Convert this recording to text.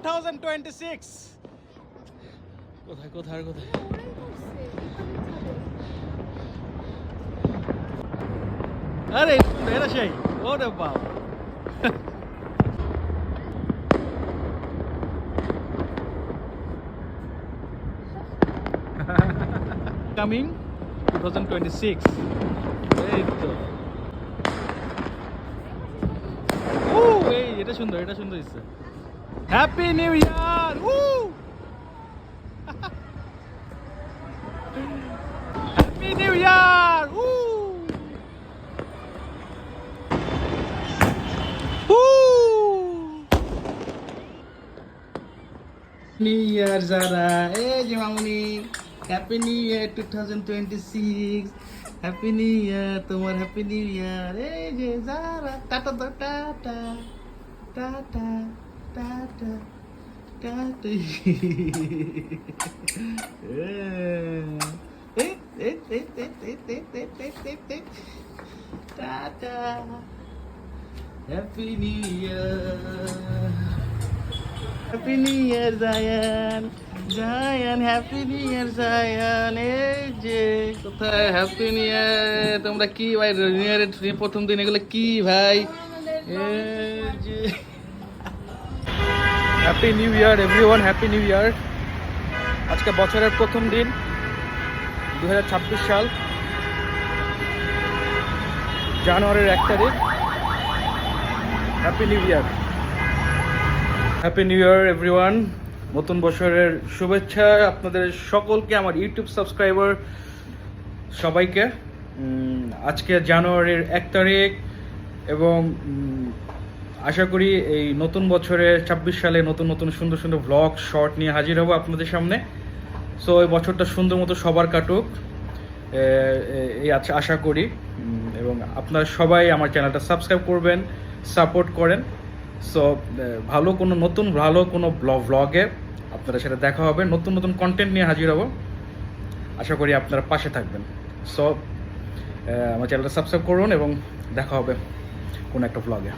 2026 কোথায় কোথায় কোথায় আরে এটা সেই ওরে বাপ কামিং 2026 এই তো ও এই এটা সুন্দর হচ্ছে happy new year happy new year new year যারা এই যে মামুনি happy new year 2026 happy new year তোমার হ্যাপি নিউ ইয়ার এই যে যারা টাটা দাও tata tata tata tata tata happy new year happy new year Zayan Zayan happy new year Zayan এই যে কোথায় হ্যাপি নিউ ইয়ার তোমরা কি ভাই নিউ ইয়ারের প্রথম দিন এগুলো কি ভাই এই যে happy new year everyone happy new year আজকে বছরের প্রথম দিন 2026 সাল জানুয়ারির 1 তারিখ happy new year happy new year everyone নতুন বছরের শুভেচ্ছা আপনাদের সকলকে আমার ইউটিউব সাবস্ক্রাইবার সবাইকে আজকে জানুয়ারির 1 তারিখ এবং আশা করি এই নতুন বছরে 26 সালে নতুন নতুন সুন্দর সুন্দর ব্লগ শর্ট নিয়ে হাজির হব আপনাদের সামনে সো এই বছরটা সুন্দর মতো সবার কাটুক এই আশা করি এবং আপনারা সবাই আমার চ্যানেলটা সাবস্ক্রাইব করবেন সাপোর্ট করেন সো ভালো কোনো ব্লগে আপনাদের সাথে দেখা হবে নতুন নতুন কন্টেন্ট নিয়ে হাজির হব আশা করি আপনারা পাশে থাকবেন সো আমার চ্যানেলটা সাবস্ক্রাইব করুন এবং দেখা হবে কোনো একটা ব্লগে